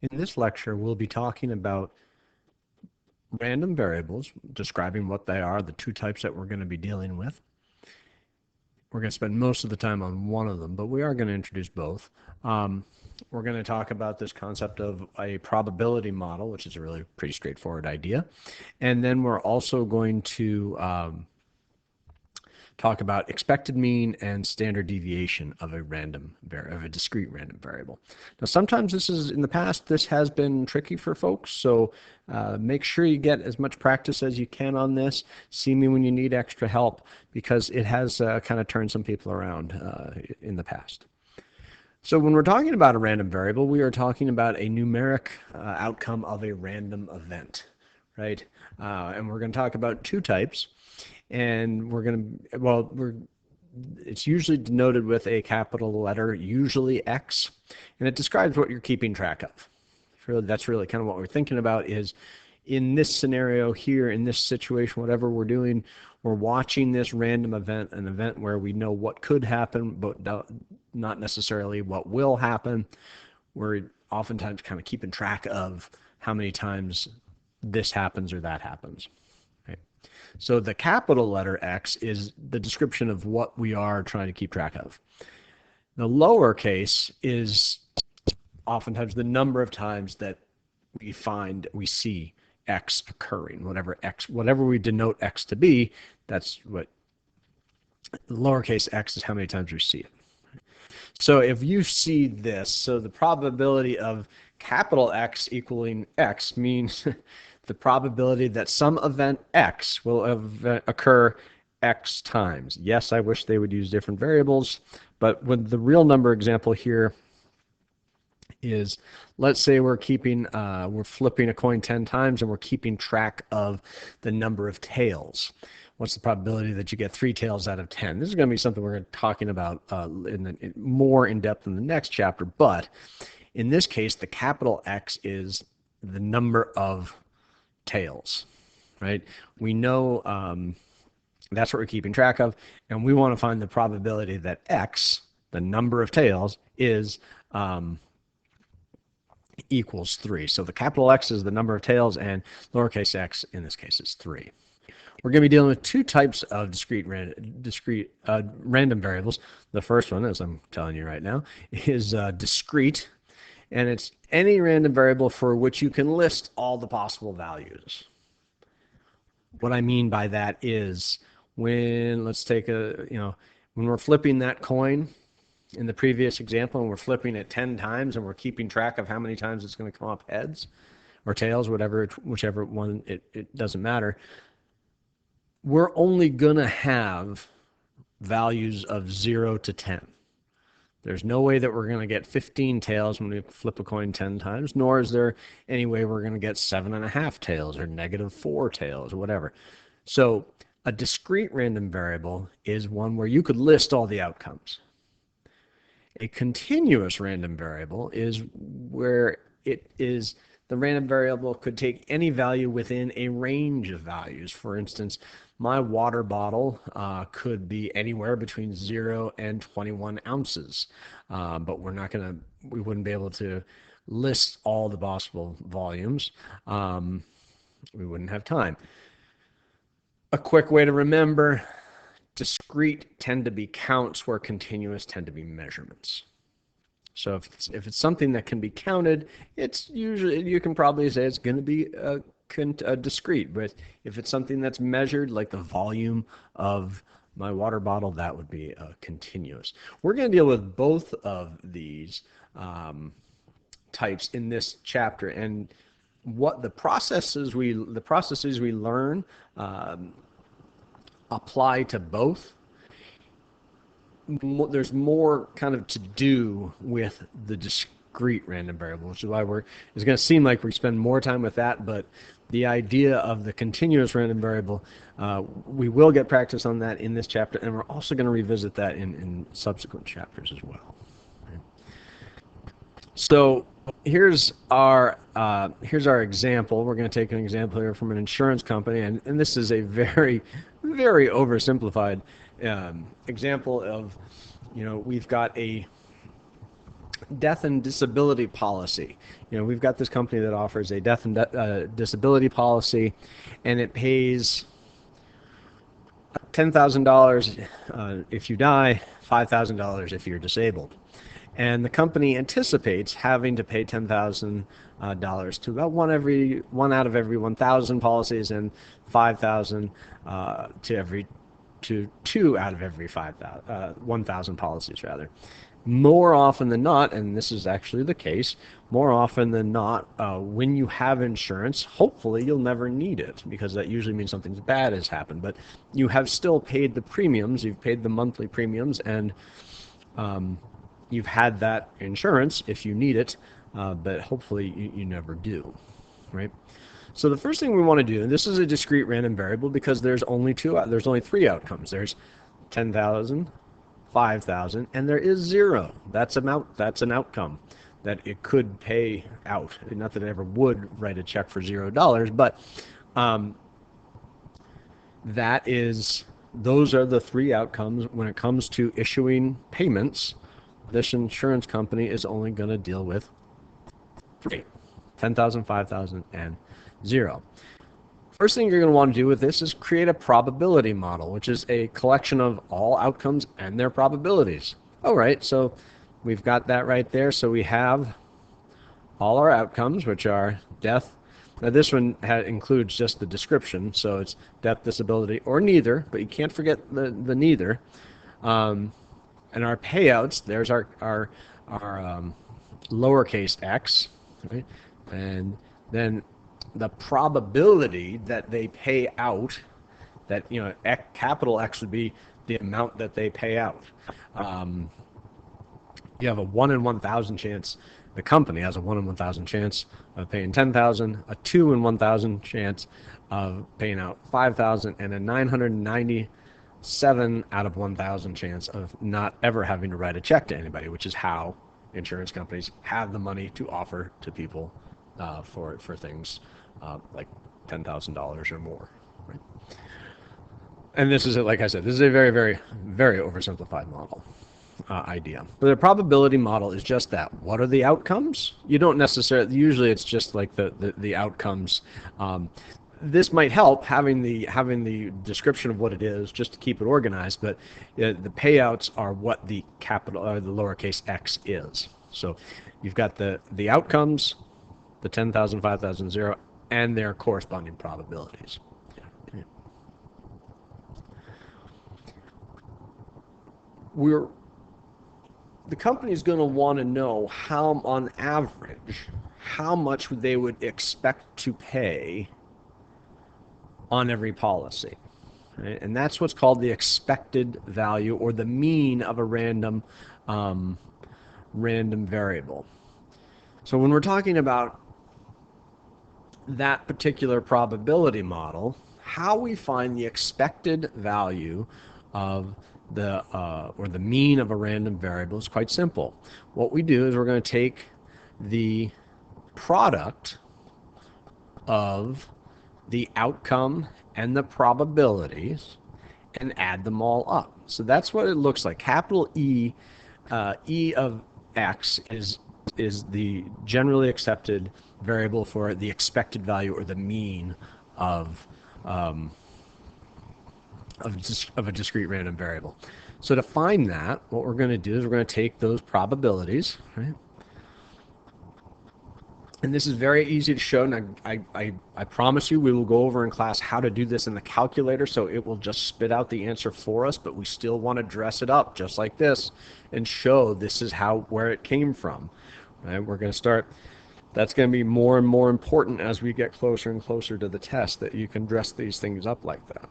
In this lecture, we'll be talking about random variables, describing what they are, the two types that we're going to be dealing with. We're going to spend most of the time on one of them, but we are going to introduce both. We're going to talk about this concept of a probability model, which is a really pretty straightforward idea. And then we're also going to talk about expected mean and standard deviation of a discrete random variable. Now, sometimes in the past, this has been tricky for folks, so make sure you get as much practice as you can on this. See me when you need extra help, because it has kind of turned some people around in the past. So when we're talking about a random variable, we are talking about a numeric outcome of a random event, right? And we're going to talk about two types. And it's usually denoted with a capital letter, usually X, and it describes what you're keeping track of. That's really kind of what we're thinking about is in this scenario here, in this situation, whatever we're doing, we're watching this random event, an event where we know what could happen, but not necessarily what will happen. We're oftentimes kind of keeping track of how many times this happens or that happens. So the capital letter X is the description of what we are trying to keep track of. The lowercase is oftentimes the number of times that we see X occurring. Whatever we denote X to be, that's what lowercase x is, how many times we see it. So if you see this, so the probability of capital X equaling X means the probability that some event X will occur X times. Yes, I wish they would use different variables, but with the real number example here is, let's say we're flipping a coin 10 times and we're keeping track of the number of tails. What's the probability that you get 3 tails out of 10? This is going to be something we're talking about more in depth in the next chapter, but in this case, the capital X is the number of tails, right? We know that's what we're keeping track of, and we want to find the probability that X, the number of tails, is equals 3. So the capital X is the number of tails, and lowercase x in this case is 3. We're going to be dealing with two types of discrete random variables. The first one, as I'm telling you right now, is discrete, and it's any random variable for which you can list all the possible values. What I mean by that is let's take when we're flipping that coin in the previous example, and we're flipping it 10 times, and we're keeping track of how many times it's going to come up heads or tails, whichever one, it doesn't matter. We're only going to have values of 0 to 10. There's no way that we're going to get 15 tails when we flip a coin 10 times, nor is there any way we're going to get 7.5 tails or -4 tails or whatever. So a discrete random variable is one where you could list all the outcomes. A continuous random variable is where the random variable could take any value within a range of values. For instance, my water bottle could be anywhere between 0 and 21 ounces, but we wouldn't be able to list all the possible volumes. We wouldn't have time. A quick way to remember, discrete tend to be counts where continuous tend to be measurements. So if it's something that can be counted, it's usually, you can probably say it's going to be a discrete. But if it's something that's measured, like the volume of my water bottle, that would be continuous. We're going to deal with both of these types in this chapter, and what the processes we learn apply to both. There's more kind of to do with the discrete random variable, which is why it's going to seem like we spend more time with that, but the idea of the continuous random variable, we will get practice on that in this chapter, and we're also going to revisit that in subsequent chapters as well. So here's our example. We're going to take an example here from an insurance company, and this is a very, very oversimplified example of, we've got a death and disability policy. We've got this company that offers a death and disability policy, and it pays $10,000 if you die, $5,000 if you're disabled. And the company anticipates having to pay $10,000 to about one out of every 1,000 policies, and 5,000 to two out of every 1,000 policies rather. More often than not, and this is actually the case, more often than not, when you have insurance, hopefully you'll never need it, because that usually means something bad has happened. But you have still paid the premiums, you've paid the monthly premiums, and you've had that insurance if you need it, but hopefully you never do, right? So the first thing we want to do, and this is a discrete random variable because there's only three outcomes. There's 10,000, 5,000, and there is 0. That's an outcome that it could pay out. Not that it ever would write a check for $0, but those are the three outcomes when it comes to issuing payments. This insurance company is only going to deal with 3: 10,000, 5,000, and 0. First thing you're going to want to do with this is create a probability model, which is a collection of all outcomes and their probabilities. All right, so we've got that right there. So we have all our outcomes, which are death. Now this one includes just the description, so it's death, disability, or neither, but you can't forget the neither. And our payouts, there's our lowercase x, right? And then the probability that they pay out, that capital X would be the amount that they pay out. You have a 1 in 1,000 chance. The company has a 1 in 1,000 chance of paying 10,000, a 2 in 1,000 chance of paying out 5,000, and a 997 out of 1,000 chance of not ever having to write a check to anybody, which is how insurance companies have the money to offer to people for things like $10,000 or more. Right? And this is, like I said, this is a very, very, very oversimplified model idea. But the probability model is just that. What are the outcomes? You don't necessarily, usually it's just like the outcomes. This might help having the description of what it is, just to keep it organized, but the payouts are what the capital or the lowercase x is. So you've got the outcomes, the 10,000, 5,000, 0, and their corresponding probabilities. The company is going to want to know on average, how much they would expect to pay on every policy. Right? And that's what's called the expected value, or the mean of a random variable. So when we're talking about that particular probability model, how we find the expected value of the mean of a random variable is quite simple. What we do is we're going to take the product of the outcome and the probabilities and add them all up. So that's what it looks like. Capital E of X is the generally accepted variable for the expected value, or the mean of a discrete random variable. So to find that, what we're going to do is we're going to take those probabilities, right? And this is very easy to show. And I promise you we will go over in class how to do this in the calculator, so it will just spit out the answer for us, but we still want to dress it up just like this and show this is where it came from. Right? We're going to start. That's going to be more and more important as we get closer and closer to the test, that you can dress these things up like that.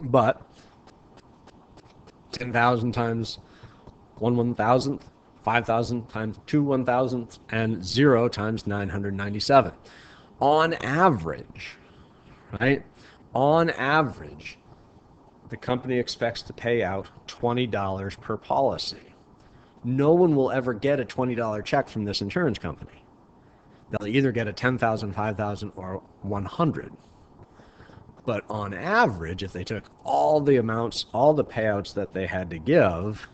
But 10,000 times 1/1000th, 5,000 times 2/1000th, and 0 times 997. On average, right? On average, the company expects to pay out $20 per policy. No one will ever get a $20 check from this insurance company. They'll either get a 10,000, 5,000, or 100. But on average, if they took all the amounts, all the payouts that they had to give,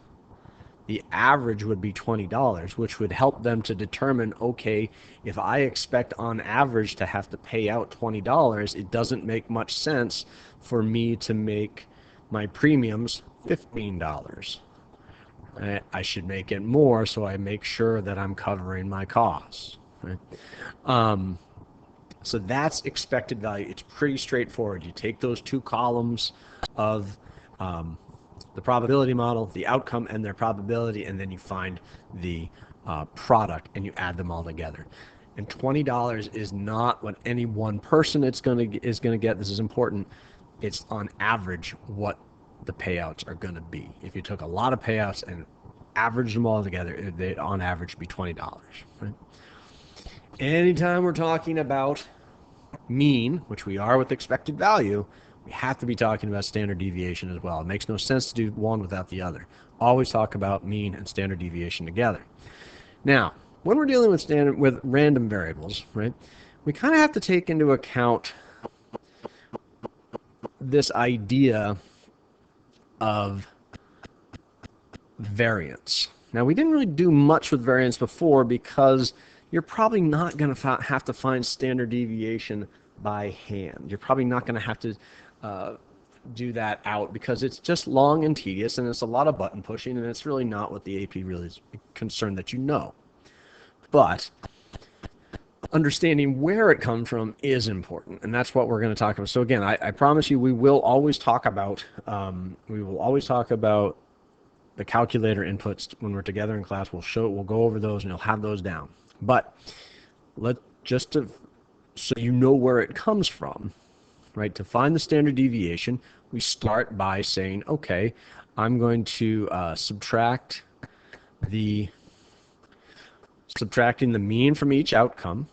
the average would be $20, which would help them to determine, okay, if I expect on average to have to pay out $20, it doesn't make much sense for me to make my premiums $15. I should make it more so I make sure that I'm covering my costs. Right? So that's expected value. It's pretty straightforward. You take those two columns of the probability model, the outcome and their probability, and then you find the product and you add them all together. And $20 is not what any one person is going to get. This is important. It's on average what the payouts are going to be. If you took a lot of payouts and averaged them all together, they'd on average be $20. Right? Anytime we're talking about mean, which we are with expected value, we have to be talking about standard deviation as well. It makes no sense to do one without the other. Always talk about mean and standard deviation together. Now, when we're dealing with random variables, right, we kind of have to take into account this idea of variance. Now, we didn't really do much with variance before because you're probably not going to have to find standard deviation by hand. You're probably not going to have to do that out because it's just long and tedious and it's a lot of button pushing and it's really not what the AP really is concerned that you know. But understanding where it comes from is important, and that's what we're going to talk about. So again, I promise you, we will always talk about the calculator inputs when we're together in class. We'll go over those and you'll have those down. But so you know where it comes from, right? To find the standard deviation, we start by saying, okay, I'm going to subtracting the mean from each outcome.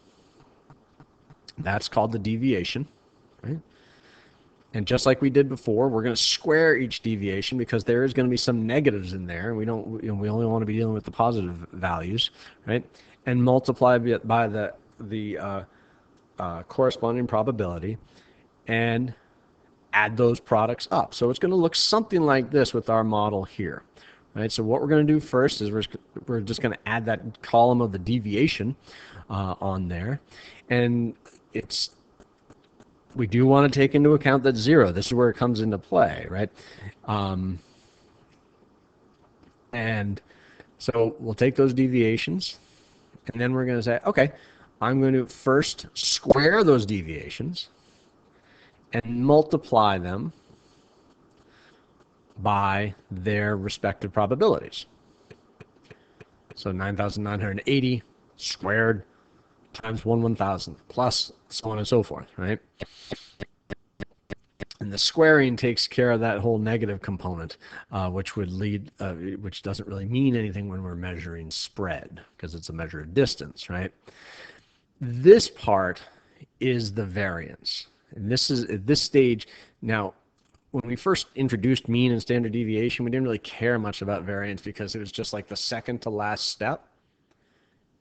That's called the deviation, right? And just like we did before, we're going to square each deviation because there is going to be some negatives in there, and we only want to be dealing with the positive values, right? And multiply it by the corresponding probability, and add those products up. So it's going to look something like this with our model here, right? So what we're going to do first is we're just going to add that column of the deviation on there, and we do want to take into account that 0. This is where it comes into play, right? And so we'll take those deviations, and then we're going to say, okay, I'm going to first square those deviations and multiply them by their respective probabilities. So 9,980 squared times 1/1000 plus so on and so forth, right? And the squaring takes care of that whole negative component, which doesn't really mean anything when we're measuring spread because it's a measure of distance, right? This part is the variance. And this is at this stage. Now, when we first introduced mean and standard deviation, we didn't really care much about variance because it was just like the second to last step.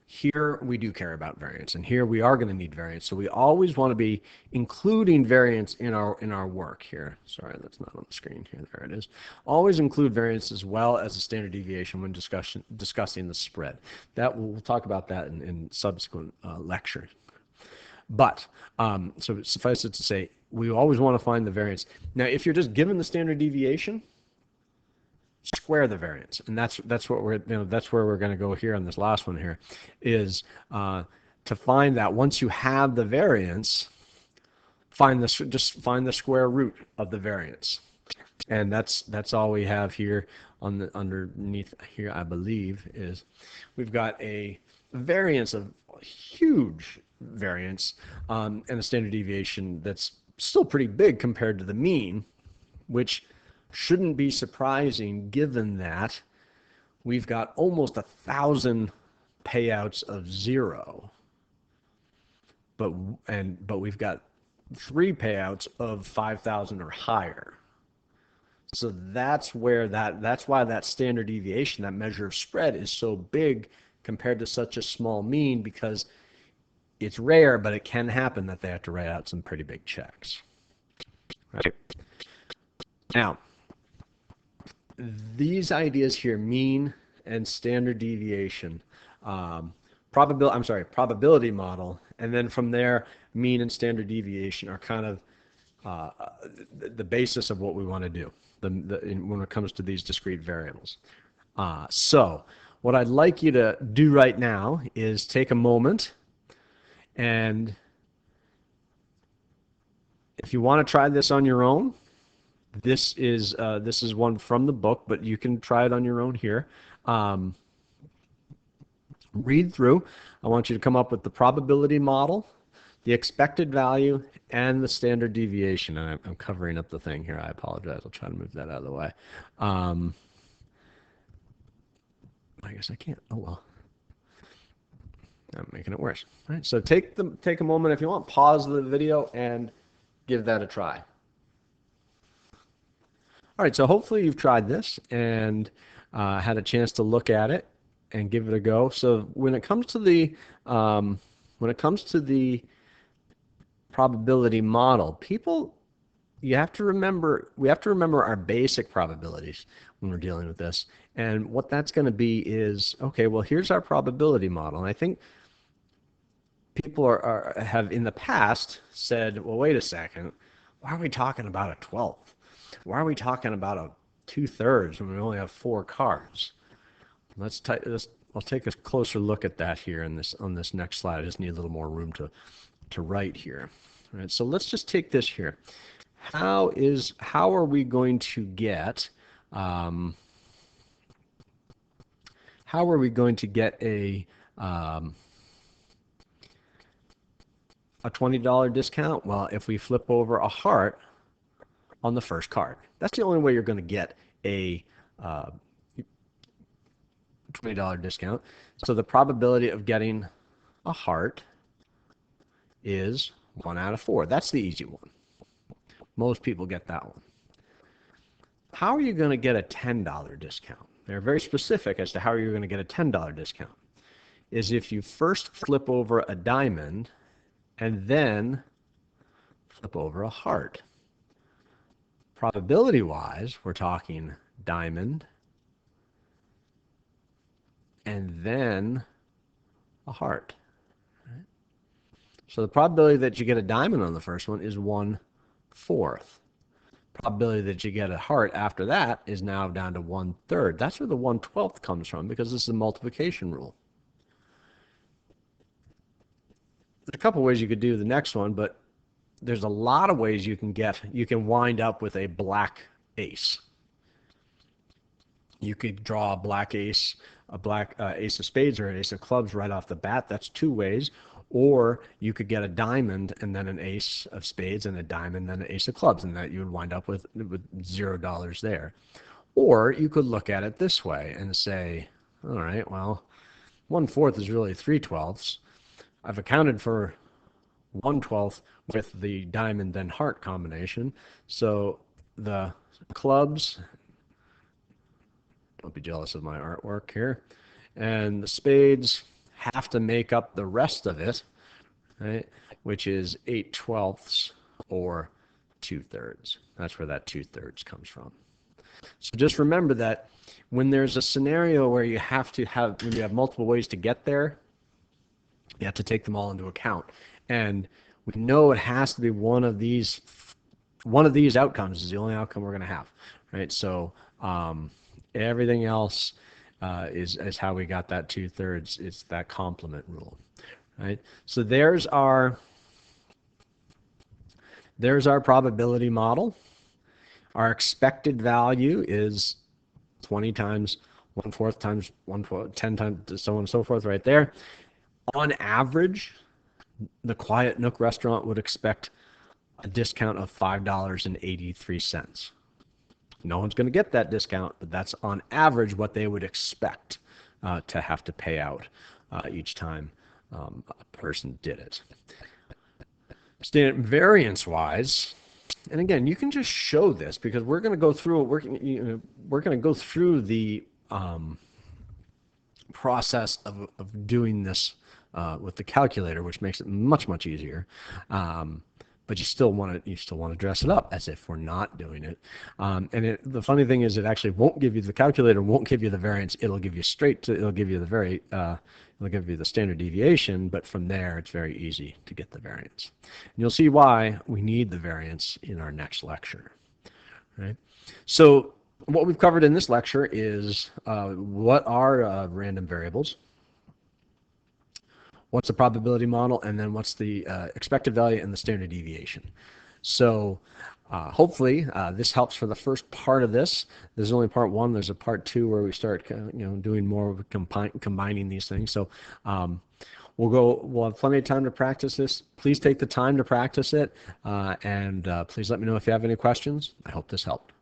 Here we do care about variance, and here we are going to need variance. So we always want to be including variance in our work here. Sorry, that's not on the screen here. There it is. Always include variance as well as the standard deviation when discussing the spread. We'll talk about that in subsequent lectures. But so suffice it to say, we always want to find the variance. Now, if you're just given the standard deviation, square the variance, and that's what that's where we're going to go here on this last one here, is to find that once you have the variance, just find the square root of the variance, and that's all we have here on the underneath here. I believe is we've got a variance of huge variance and a standard deviation that's still pretty big compared to the mean, which shouldn't be surprising given that we've got almost 1,000 payouts of 0, but we've got 3 payouts of 5,000 or higher. So that's why that standard deviation, that measure of spread, is so big compared to such a small mean, because it's rare, but it can happen that they have to write out some pretty big checks. Right? Now, these ideas here, mean and standard deviation. Probability model, and then from there, mean and standard deviation are kind of uh, the basis of what we want to do when it comes to these discrete variables. So what I'd like you to do right now is take a moment, and if you want to try this on your own, this is one from the book, but you can try it on your own here. Read through. I want you to come up with the probability model, the expected value, and the standard deviation. And I'm covering up the thing here. I apologize. I'll try to move that out of the way. I guess I can't. Oh well. I'm making it worse. All right. So take a moment if you want. Pause the video and give that a try. All right. So hopefully you've tried this and had a chance to look at it and give it a go. So when it comes to the probability model, we have to remember our basic probabilities when we're dealing with this. And what that's going to be is, okay, well, here's our probability model. And I think people have in the past said, well, wait a second, why are we talking about a 12th? Why are we talking about a 2/3 when we only have 4 cards? I'll take a closer look at that here on this next slide. I just need a little more room to write here. All right, so let's just take this here. How are we going to get a $20 discount? Well, if we flip over a heart on the first card, that's the only way you're going to get a $20 discount. So the probability of getting a heart is 1 out of 4. That's the easy one. Most people get that one. How are you going to get a $10 discount? They're very specific as to how you're going to get a $10 discount. Is if you first flip over a diamond and then flip over a heart. Probability-wise, we're talking diamond and then a heart. Right? So the probability that you get a diamond on the first one is 1/4. Probability that you get a heart after that is now down to 1/3. That's where the 1/12 comes from, because this is a multiplication rule. There's a couple ways you could do the next one, but there's a lot of ways you can wind up with a black ace. You could draw a black ace, ace of spades or an ace of clubs right off the bat. That's 2 ways. Or you could get a diamond and then an ace of spades and a diamond and then an ace of clubs, and that you would wind up with $0 there. Or you could look at it this way and say, all right, well, 1/4 is really 3/12. I've accounted for 1/12 with the diamond then heart combination. So the clubs, don't be jealous of my artwork here, and the spades have to make up the rest of it, right? Which is 8/12 or 2/3. That's where that 2/3 comes from. So just remember that when there's a scenario where when you have multiple ways to get there, you have to take them all into account. And we know it has to be one of these outcomes is the only outcome we're going to have, right? So everything else is how we got that 2/3. It's that complement rule, right? So there's our probability model. Our expected value is 20 times 1/4 times 1/4, 10 times, so on and so forth, right there. On average, the Quiet Nook restaurant would expect a discount of $5.83. No one's going to get that discount, but that's on average what they would expect to have to pay out each time a person did it. Standard variance-wise, and again, you can just show this because we're going to go through we're going to go through the process of doing this with the calculator, which makes it much easier. but you still want to dress it up as if we're not doing it. The funny thing is, it actually won't give you, the calculator won't give you the variance. It'll give you it'll give you the standard deviation, but from there it's very easy to get the variance. And you'll see why we need the variance in our next lecture. Right? So what we've covered in this lecture is what are random variables, what's the probability model, and then what's the expected value and the standard deviation. So hopefully this helps for the first part of this. There's only part one. There's a part two where we start doing more of combining these things. So we'll have plenty of time to practice this. Please take the time to practice it, and please let me know if you have any questions. I hope this helped.